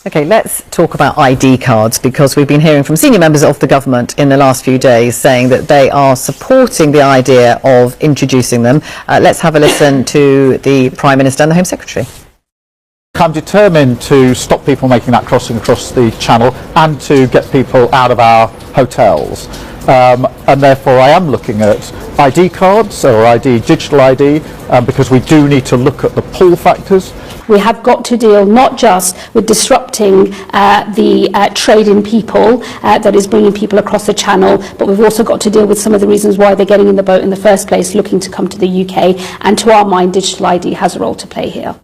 Okay, let's talk about ID cards, because we've been hearing from senior members of the government in the last few days saying that they are supporting the idea of introducing them. Let's have a listen to the Prime Minister and the Home Secretary. I'm determined to stop people making that crossing across the channel and to get people out of our hotels. And therefore I am looking at ID cards or digital ID, because we do need to look at the pull factors. We have got to deal not just with disrupting the trade in people that is bringing people across the channel, but we've also got to deal with some of the reasons why they're getting in the boat in the first place, looking to come to the UK. And to our mind, digital ID has a role to play here.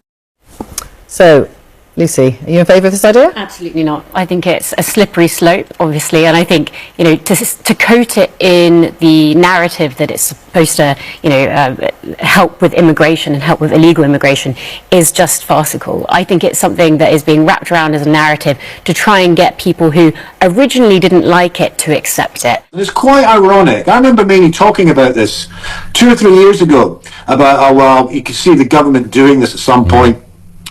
So, Lucy, are you in favour of this idea? Absolutely not. I think it's a slippery slope, obviously, and I think, you know, to coat it in the narrative that it's supposed to, you know, help with immigration and help with illegal immigration is just farcical. I think it's something that is being wrapped around as a narrative to try and get people who originally didn't like it to accept it. It's quite ironic. I remember mainly talking about this 2 or 3 years ago, about how, well, you can see the government doing this at some point,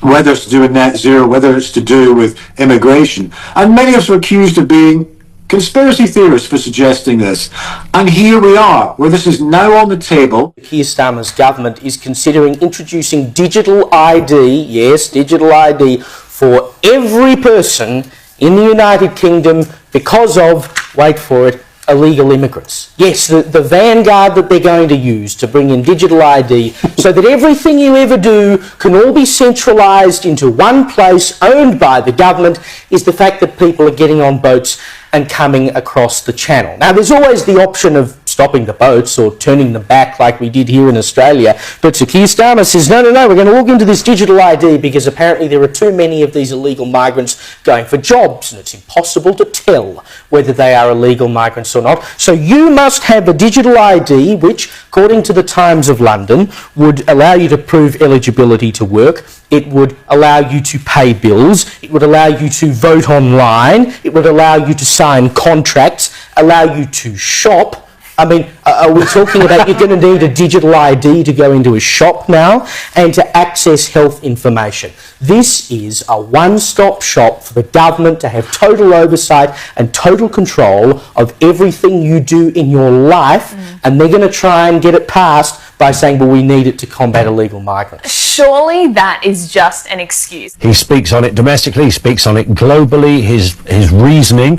whether it's to do with net zero, whether it's to do with immigration. And many of us were accused of being conspiracy theorists for suggesting this. And here we are, where this is now on the table. Keir Starmer's government is considering introducing digital ID, yes, digital ID, for every person in the United Kingdom because of, wait for it, illegal immigrants. Yes, the vanguard that they're going to use to bring in digital ID so that everything you ever do can all be centralised into one place owned by the government is the fact that people are getting on boats and coming across the channel. Now, there's always the option of stopping the boats or turning them back like we did here in Australia, but Sir Keir Starmer says, no, we're going to look into this digital ID because apparently there are too many of these illegal migrants going for jobs and it's impossible to tell whether they are illegal migrants or not. So you must have a digital ID which, according to the Times of London, would allow you to prove eligibility to work. It would allow you to pay bills. It would allow you to vote online. It would allow you to sign contracts, allow you to shop. I mean, are we talking about you're going to need a digital ID to go into a shop now and to access health information? This is a one-stop shop for the government to have total oversight and total control of everything you do in your life, and they're going to try and get it passed by saying, well, we need it to combat illegal migrants. Surely that is just an excuse. He speaks on it domestically, he speaks on it globally. His reasoning,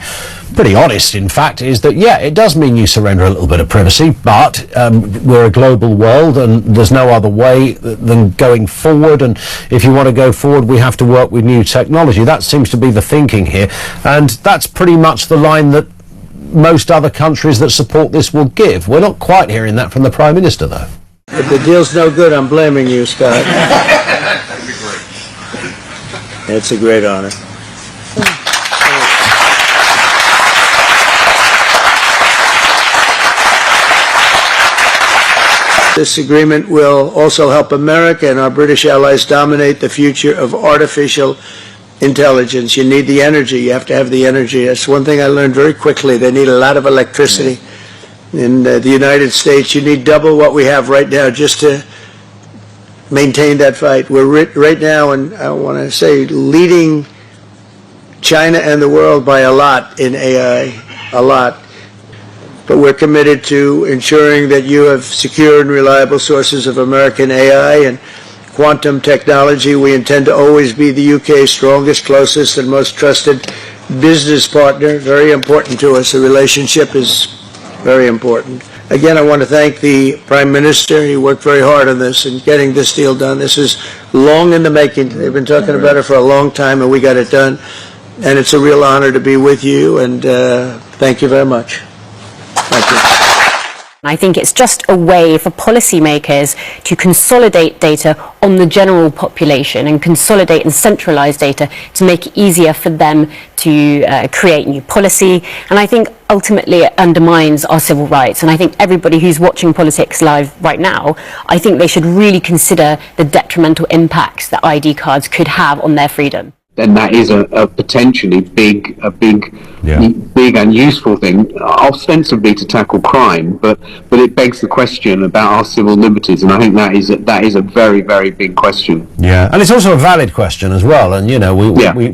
pretty honest in fact, is that, yeah, it does mean you surrender a little bit of privacy, but we're a global world and there's no other way than going forward, and if you want to go forward, we have to work with new technology. That seems to be the thinking here, and that's pretty much the line that most other countries that support this will give. We're not quite hearing that from the Prime Minister, though. If the deal's no good, I'm blaming you, Scott. It's a great honor. This agreement will also help America and our British allies dominate the future of artificial intelligence. You need the energy. You have to have the energy. That's one thing I learned very quickly. They need a lot of electricity. In the United States, you need double what we have right now just to maintain that fight. We're right now, and I want to say, leading China and the world by a lot in AI, a lot. But we're committed to ensuring that you have secure and reliable sources of American AI and quantum technology. We intend to always be the UK's strongest, closest, and most trusted business partner. Very important to us. The relationship is very important. Again, I want to thank the Prime Minister. He worked very hard on this and getting this deal done. This is long in the making. They've been talking about it for a long time, and we got it done. And it's a real honor to be with you, and thank you very much. Thank you. I think it's just a way for policymakers to consolidate data on the general population and consolidate and centralise data to make it easier for them to create new policy. And I think ultimately it undermines our civil rights. And I think everybody who's watching Politics Live right now, I think they should really consider the detrimental impacts that ID cards could have on their freedom. then that is a potentially big and useful thing, ostensibly to tackle crime, but it begs the question about our civil liberties, and I think that is a very, very big question. Yeah, and it's also a valid question as well. And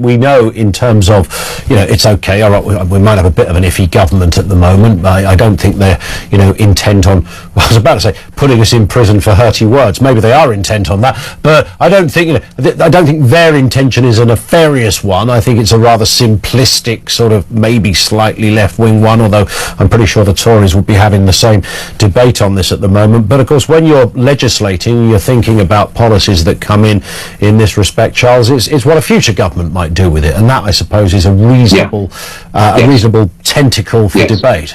we know in terms of it's okay. All right, we might have a bit of an iffy government at the moment, but I don't think they're intent on. Well, I was about to say putting us in prison for hurty words. Maybe they are intent on that, but I don't think I don't think their intention is a nefarious one. I think it's a rather simplistic sort of maybe slightly left-wing one, although I'm pretty sure the Tories would be having the same debate on this at the moment. But of course, when you're legislating, you're thinking about policies that come in this respect, Charles. It's what a future government might do with it, and that, I suppose, is a reasonable reasonable tentacle for debate.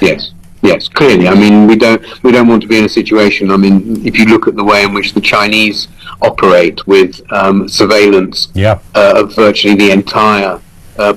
Yes, clearly. I mean, we don't want to be in a situation. I mean, if you look at the way in which the Chinese operate with surveillance of virtually the entire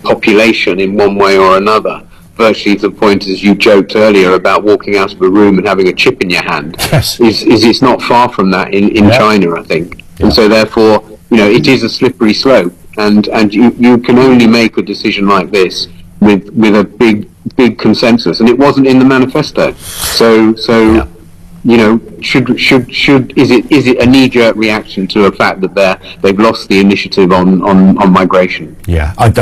population in one way or another, virtually to the point, as you joked earlier, about walking out of a room and having a chip in your hand, it's not far from that in China, I think. And so therefore, it is a slippery slope, and you can only make a decision like this with a big consensus, and it wasn't in the manifesto. So is it a knee-jerk reaction to a fact that they've lost the initiative on migration? Yeah, I'm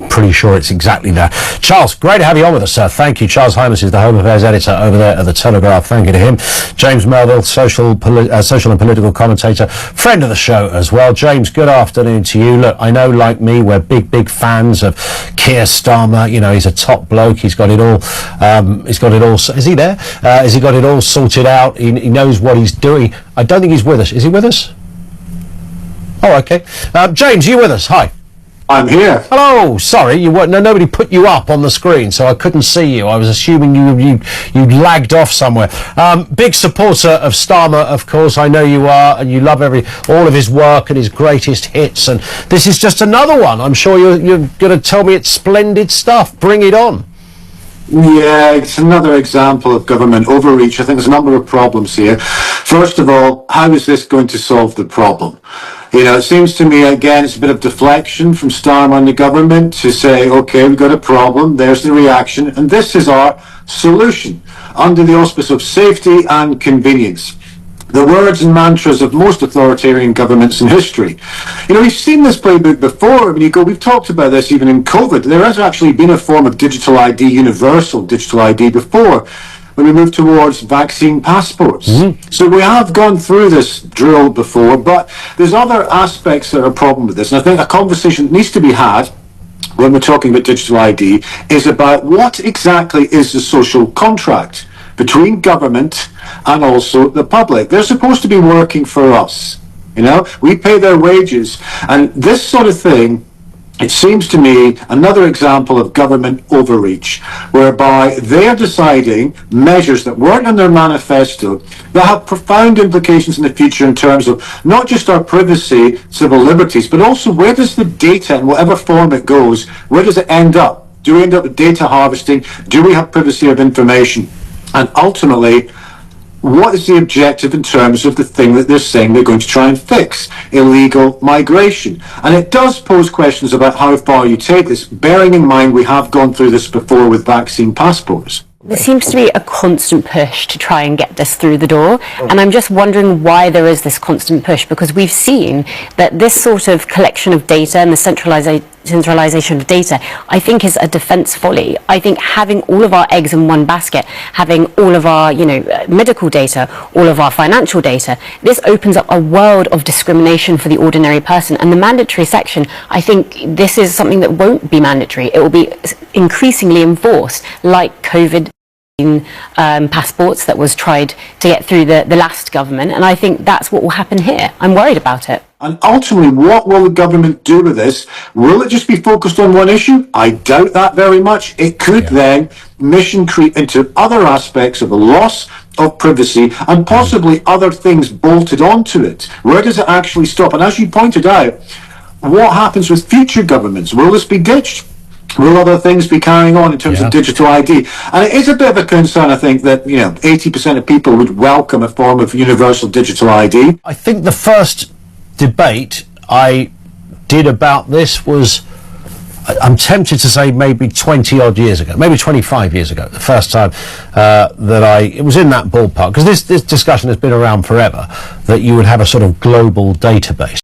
pretty sure it's exactly that. Charles, great to have you on with us, sir. Thank you. Charles Hymas is the Home Affairs editor over there at the Telegraph. Thank you to him. James Melville, social and political commentator, friend of the show as well. James, good afternoon to you. Look, I know, like me, we're big fans of Keir Starmer. He's a top bloke. He's got it all. Is he there? Has he got it all sorted out? He knows what he's doing. I don't think he's with us. Is he with us? Oh, okay. James, are you with us? Hi. I'm here. Hello. Sorry, you weren't. Nobody put you up on the screen, so I couldn't see you. I was assuming you lagged off somewhere. Big supporter of Starmer, of course. I know you are, and you love all of his work and his greatest hits. And this is just another one. I'm sure you're going to tell me it's splendid stuff. Bring it on. Yeah, it's another example of government overreach. I think there's a number of problems here. First of all, how is this going to solve the problem? It seems to me, again, it's a bit of deflection from Starmer and the government to say, okay, we've got a problem, there's the reaction, and this is our solution under the auspice of safety and convenience. The words and mantras of most authoritarian governments in history. We've seen this playbook before. We've talked about this even in COVID. There has actually been a form of digital ID, universal digital ID before, when we moved towards vaccine passports. So we have gone through this drill before, but there's other aspects that are a problem with this. And I think a conversation that needs to be had when we're talking about digital ID is about what exactly is the social contract between government and also the public. They're supposed to be working for us. We pay their wages. And this sort of thing, it seems to me, another example of government overreach, whereby they're deciding measures that weren't in their manifesto that have profound implications in the future in terms of not just our privacy, civil liberties, but also where does the data, in whatever form it goes, where does it end up? Do we end up with data harvesting? Do we have privacy of information? And ultimately, what is the objective in terms of the thing that they're saying they're going to try and fix? Illegal migration. And it does pose questions about how far you take this, bearing in mind we have gone through this before with vaccine passports. There seems to be a constant push to try and get this through the door, and I'm just wondering why there is this constant push, because we've seen that this sort of collection of data and the centralization of data, I think, is a defense folly. I think having all of our eggs in one basket, having all of our, medical data, all of our financial data, this opens up a world of discrimination for the ordinary person. And the mandatory section, I think this is something that won't be mandatory. It will be increasingly enforced, like COVID passports that was tried to get through the last government, and I think that's what will happen here. I'm worried about it. And ultimately, what will the government do with this? Will it just be focused on one issue? I doubt that very much. It could then mission creep into other aspects of the loss of privacy and possibly other things bolted onto it. Where does it actually stop? And as you pointed out, what happens with future governments? Will this be ditched? Will other things be carrying on in terms of digital ID? And it is a bit of a concern, I think, that 80% of people would welcome a form of universal digital ID. I think the first debate, I did about this was, I'm tempted to say maybe 20 odd years ago, maybe 25 years ago, the first time it was in that ballpark, because this discussion has been around forever, that you would have a sort of global database.